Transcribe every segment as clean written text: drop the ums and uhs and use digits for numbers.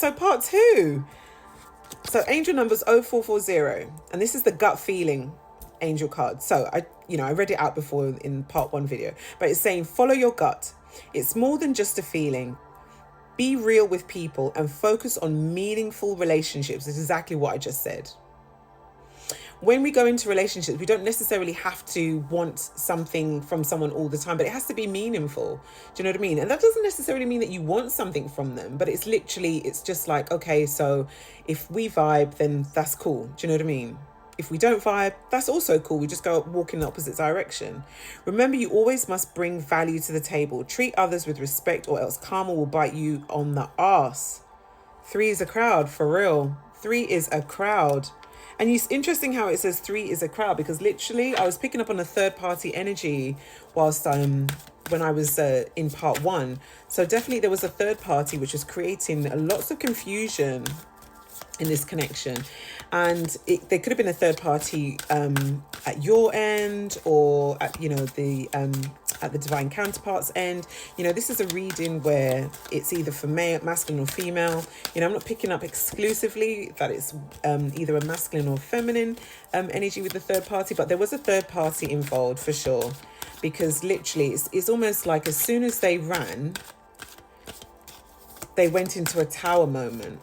So part 2. So angel numbers 0440. And this is the gut feeling angel card. So I read it out before in part 1 video. But it's saying follow your gut. It's more than just a feeling. Be real with people and focus on meaningful relationships. It's exactly what I just said. When we go into relationships, we don't necessarily have to want something from someone all the time, but it has to be meaningful. Do you know what I mean? And that doesn't necessarily mean that you want something from them, but it's just like, okay, so if we vibe, then that's cool. Do you know what I mean? If we don't vibe, that's also cool. We just go walk in the opposite direction. Remember, you always must bring value to the table. Treat others with respect or else karma will bite you on the ass. 3 is a crowd, for real. 3 is a crowd. And it's interesting how it says 3 is a crowd, because literally I was picking up on a third party energy whilst when I was in part 1. So definitely there was a third party which was creating lots of confusion in this connection. And there could have been a third party at your end, or at the divine counterpart's end. This is a reading where it's either for masculine or female. I'm not picking up exclusively that it's either a masculine or feminine energy with the third party, but there was a third party involved for sure, because literally it's almost like as soon as they ran, they went into a tower moment.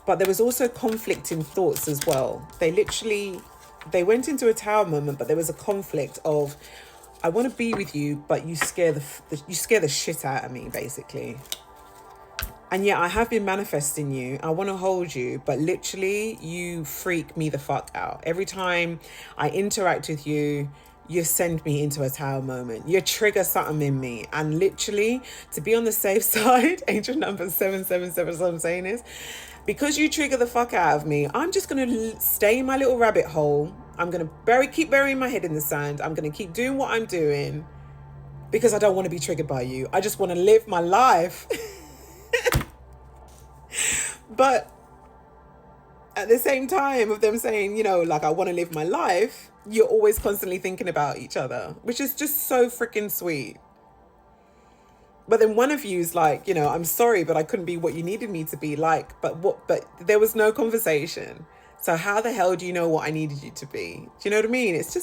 But there was also conflicting thoughts as well. They went into a tower moment, but there was a conflict of, I want to be with you, but you scare the shit out of me, basically. And yeah, I have been manifesting you. I want to hold you, but literally you freak me the fuck out. Every time I interact with you, you send me into a tower moment. You trigger something in me. And literally, to be on the safe side, angel number 777, so I'm saying is, because you trigger the fuck out of me, I'm just going to stay in my little rabbit hole. I'm going to keep burying my head in the sand. I'm going to keep doing what I'm doing because I don't want to be triggered by you. I just want to live my life. But at the same time of them saying, I want to live my life, you're always constantly thinking about each other, which is just so freaking sweet. But then one of you's like, I'm sorry, but I couldn't be what you needed me to be like. But there was no conversation. So how the hell do you know what I needed you to be? Do you know what I mean? It's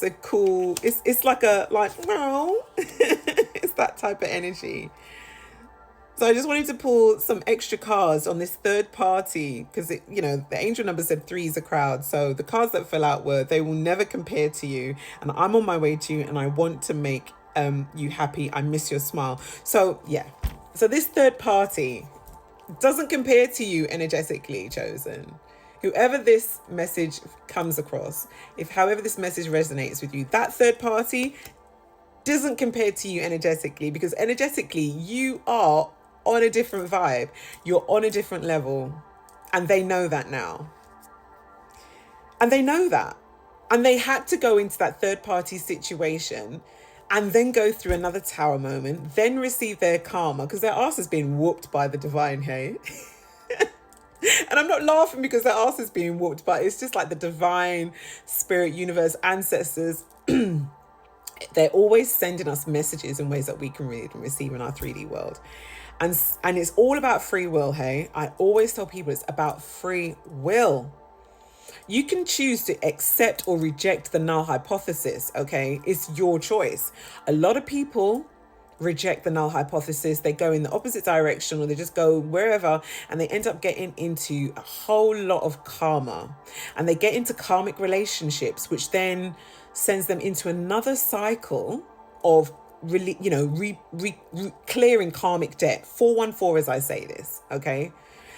a cool, it's like no, it's that type of energy. So I just wanted to pull some extra cards on this third party, because the angel number said 3 is a crowd. So the cards that fell out were, they will never compare to you, and I'm on my way to you, and I want to make you happy. I miss your smile. So yeah, so this third party doesn't compare to you energetically, chosen. Whoever this message comes across, however this message resonates with you, that third party doesn't compare to you energetically, because energetically you are on a different vibe. You're on a different level, and they know that now. And they know that. And they had to go into that third party situation and then go through another tower moment, then receive their karma, because their ass is being whooped by the divine, hey? And I'm not laughing because their ass is being whooped, but it's just like the divine spirit, universe, ancestors. They're always sending us messages in ways that we can read and receive in our 3D world. And it's all about free will, hey? I always tell people it's about free will. You can choose to accept or reject the null hypothesis, okay? It's your choice. A lot of people reject the null hypothesis. They go in the opposite direction, or they just go wherever, and they end up getting into a whole lot of karma. And they get into karmic relationships, which then sends them into another cycle of really, clearing karmic debt. 414, as I say this, okay?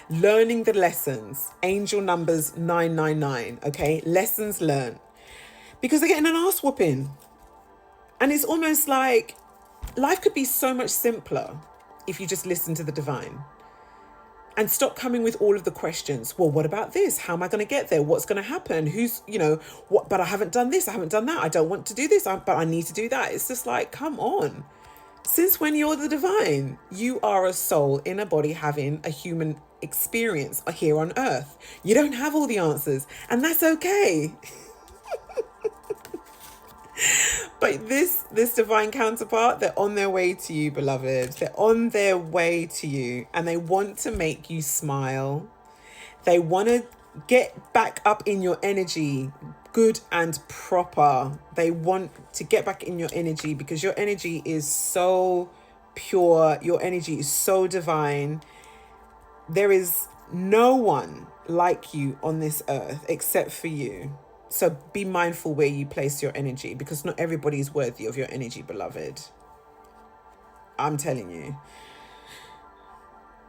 Learning the lessons. Angel numbers 999, okay? Lessons learned. Because they're getting an ass whooping. And it's almost like life could be so much simpler if you just listen to the divine. And stop coming with all of the questions. Well, what about this? How am I going to get there? What's going to happen? Who's, what? But I haven't done this. I haven't done that. I don't want to do this, but I need to do that. It's just like, come on. Since when you're the divine? You are a soul in a body having a human experience here on earth. You don't have all the answers, and that's okay. But this divine counterpart, they're on their way to you, beloved. They're on their way to you, and they want to make you smile. They want to get back up in your energy, good and proper. They want to get back in your energy because your energy is so pure. Your energy is so divine. There is no one like you on this earth except for you. So be mindful where you place your energy, because not everybody is worthy of your energy, beloved. I'm telling you.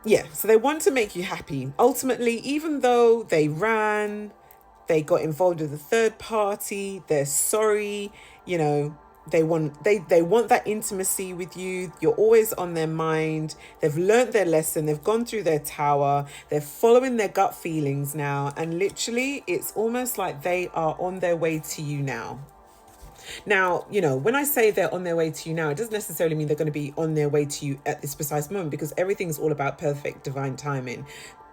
Yeah, so they want to make you happy. Ultimately, even though they got involved with a third party, they're sorry, you know, they want that intimacy with you. You're always on their mind. They've learned their lesson. They've gone through their tower. They're following their gut feelings now. And literally, it's almost like they are on their way to you now. Now, you know, when I say they're on their way to you now, it doesn't necessarily mean they're going to be on their way to you at this precise moment, because everything's all about perfect divine timing.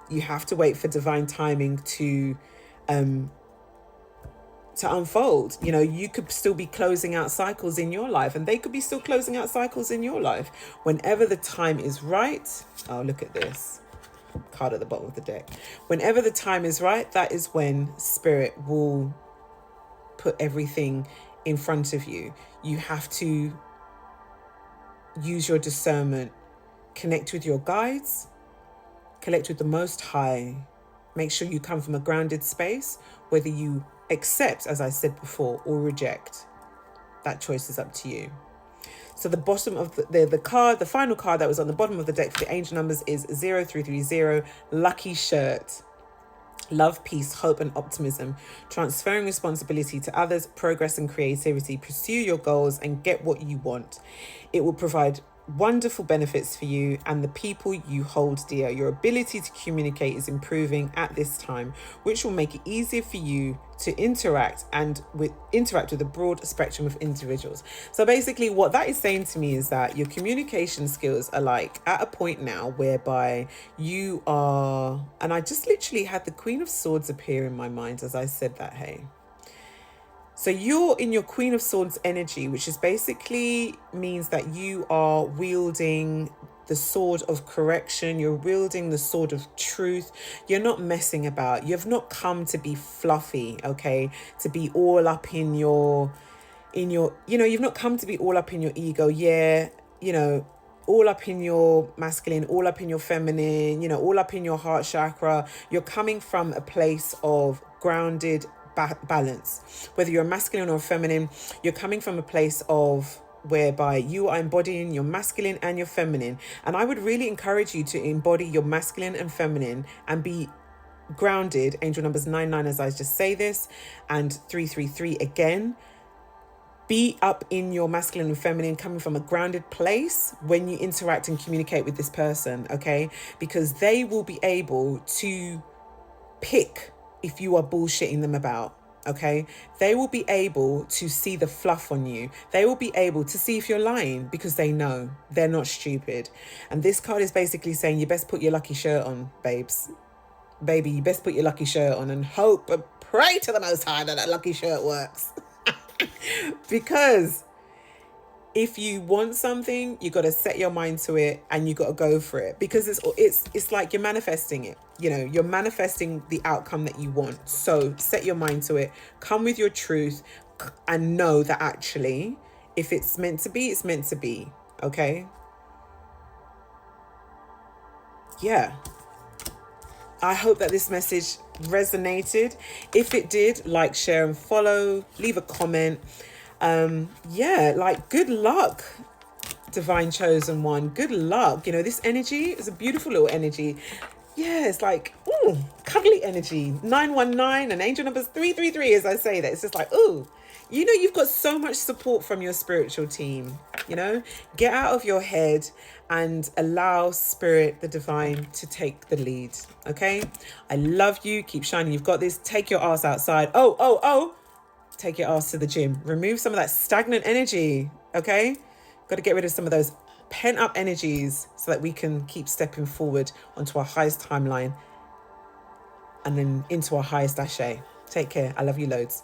You have to wait for divine timing to unfold. You know, you could still be closing out cycles in your life, and they could be still closing out cycles in your life. Whenever the time is right. Oh, look at this card at the bottom of the deck. Whenever the time is right, that is when spirit will put everything in front of you. You have to use your discernment, connect with your guides, connect with the Most High. Make sure you come from a grounded space, whether you accept, as I said before, or reject. That choice is up to you. So the bottom of the card, the final card that was on the bottom of the deck for the angel numbers is 0330, lucky shirt. Love, peace, hope, and optimism. Transferring responsibility to others, progress and creativity. Pursue your goals and get what you want. It will provide wonderful benefits for you and the people you hold dear. Your ability to communicate is improving at this time, which will make it easier for you to interact with a broad spectrum of individuals. So basically what that is saying to me is that your communication skills are like at a point now whereby you are, and I just literally had the Queen of Swords appear in my mind as I said that, hey. So you're in your Queen of Swords energy, which is basically means that you are wielding the sword of correction. You're wielding the sword of truth. You're not messing about. You've not come to be fluffy, okay? To be all up in your, you've not come to be all up in your ego. Yeah, all up in your masculine, all up in your feminine, all up in your heart chakra. You're coming from a place of grounded balance. Whether you're masculine or feminine, you're coming from a place of whereby you are embodying your masculine and your feminine. And I would really encourage you to embody your masculine and feminine and be grounded. Angel numbers 99, as I just say this, and 333 again. Be up in your masculine and feminine, coming from a grounded place when you interact and communicate with this person, okay? Because they will be able to pick if you are bullshitting them about, okay? They will be able to see the fluff on you. They will be able to see if you're lying because they know they're not stupid. And this card is basically saying you best put your lucky shirt on, babes. Baby, you best put your lucky shirt on and hope and pray to the Most High that lucky shirt works. Because if you want something, you got to set your mind to it and you got to go for it, because it's like you're manifesting it. You're manifesting the outcome that you want. So set your mind to it, come with your truth, and know that actually, if it's meant to be, it's meant to be. Okay. Yeah. I hope that this message resonated. If it did, like, share and follow, leave a comment. Good luck, divine chosen one. Good luck. This energy is a beautiful little energy. Yeah, it's like, cuddly energy. 919 and angel numbers 333, as I say that. It's just like, you've got so much support from your spiritual team. Get out of your head and allow spirit, the divine, to take the lead. Okay? I love you. Keep shining. You've got this. Take your ass outside. Take your ass to the gym. Remove some of that stagnant energy. Okay? Got to get rid of some of those pent up energies so that we can keep stepping forward onto our highest timeline and then into our highest ashe. Take care. I love you loads.